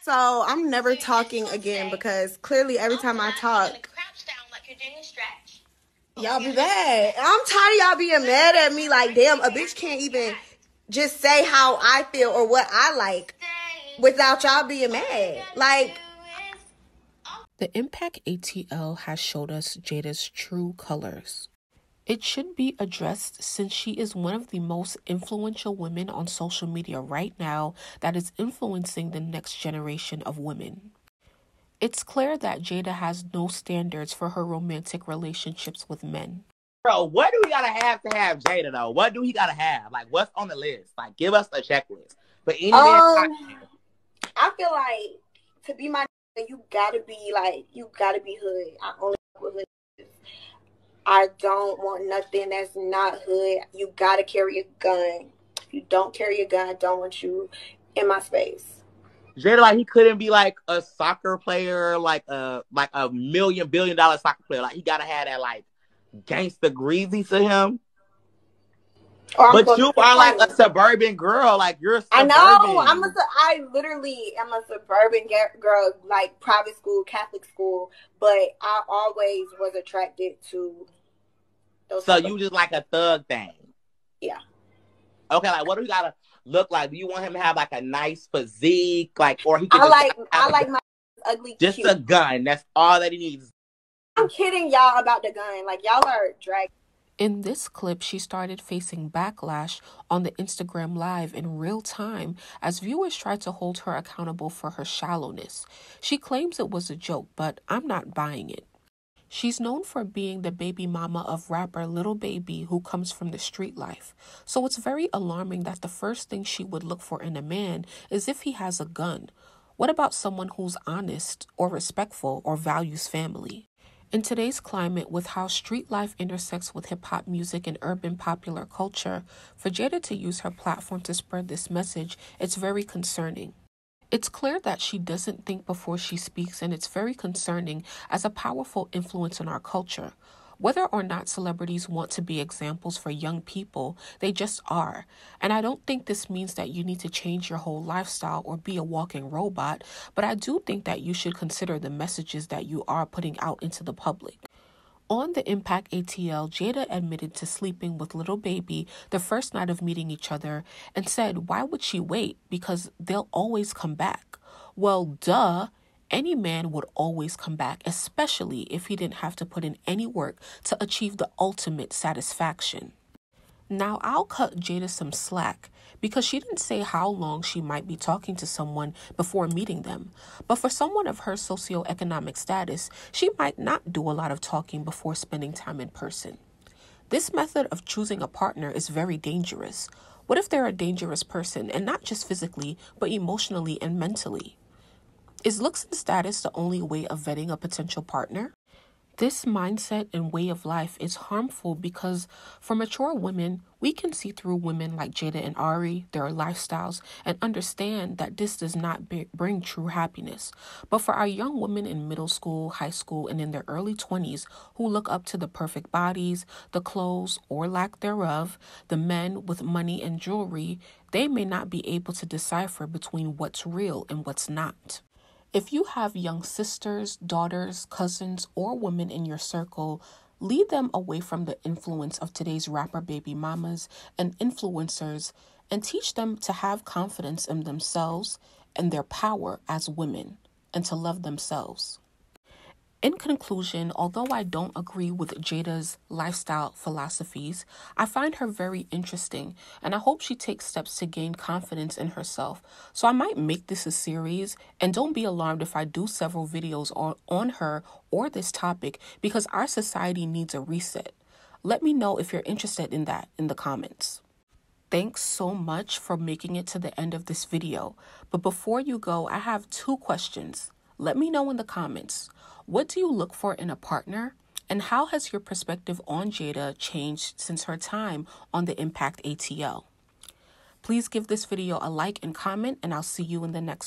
So I'm never talking again because clearly every time I talk, y'all be mad. I'm tired of y'all being mad at me. Like, damn, a bitch can't even just say how I feel or what I like without y'all being mad. Like, the Impact ATL has showed us Jayda's true colors. It should be addressed since she is one of the most influential women on social media right now that is influencing the next generation of women. It's clear that Jayda has no standards for her romantic relationships with men. Bro, what do we gotta have to have Jayda though? What do he gotta have? Like, what's on the list? Like, give us a checklist. But any man, I feel like to be my, you gotta be hood. I only fuck with hood. I don't want nothing that's not hood. You gotta carry a gun. If you don't carry a gun, I don't want you in my space. Jayda, like, he couldn't be like a soccer player, like a $1 billion soccer player. Like, he gotta have that like gangsta greasy to him. But you are like a suburban girl. Like, you're suburban. I know. I literally am a suburban girl, like private school, Catholic school. But I always was attracted to those. So you just like a thug thing. Yeah. Okay, like, what do you gotta look like? Do you want him to have like a nice physique, like, or he? I like my ugly. Just cute. a gun. That's all that he needs. I'm kidding y'all about the gun. Like, y'all are dragging. In this clip, she started facing backlash on the Instagram Live in real time as viewers tried to hold her accountable for her shallowness. She claims it was a joke, but I'm not buying it. She's known for being the baby mama of rapper Lil Baby, who comes from the street life. So it's very alarming that the first thing she would look for in a man is if he has a gun. What about someone who's honest or respectful or values family? In today's climate, with how street life intersects with hip-hop music and urban popular culture, for Jayda to use her platform to spread this message, it's very concerning. It's clear that she doesn't think before she speaks, and it's very concerning as a powerful influence in our culture. Whether or not celebrities want to be examples for young people, they just are. And I don't think this means that you need to change your whole lifestyle or be a walking robot, but I do think that you should consider the messages that you are putting out into the public. On the Impact ATL, Jayda admitted to sleeping with Lil Baby the first night of meeting each other and said, why would she wait? Because they'll always come back. Well, duh. Any man would always come back, especially if he didn't have to put in any work to achieve the ultimate satisfaction. Now, I'll cut Jayda some slack because she didn't say how long she might be talking to someone before meeting them. But for someone of her socioeconomic status, she might not do a lot of talking before spending time in person. This method of choosing a partner is very dangerous. What if they're a dangerous person, and not just physically, but emotionally and mentally? Is looks and status the only way of vetting a potential partner? This mindset and way of life is harmful because for mature women, we can see through women like Jayda and Ari, their lifestyles, and understand that this does not bring true happiness. But for our young women in middle school, high school, and in their early 20s who look up to the perfect bodies, the clothes or lack thereof, the men with money and jewelry, they may not be able to decipher between what's real and what's not. If you have young sisters, daughters, cousins, or women in your circle, lead them away from the influence of today's rapper baby mamas and influencers and teach them to have confidence in themselves and their power as women and to love themselves. In conclusion, although I don't agree with Jayda's lifestyle philosophies, I find her very interesting, and I hope she takes steps to gain confidence in herself. So I might make this a series, and don't be alarmed if I do several videos on her or this topic, because our society needs a reset. Let me know if you're interested in that in the comments. Thanks so much for making it to the end of this video. But before you go, I have 2 questions. Let me know in the comments. What do you look for in a partner? And how has your perspective on Jayda changed since her time on the Impact ATL? Please give this video a like and comment, and I'll see you in the next one.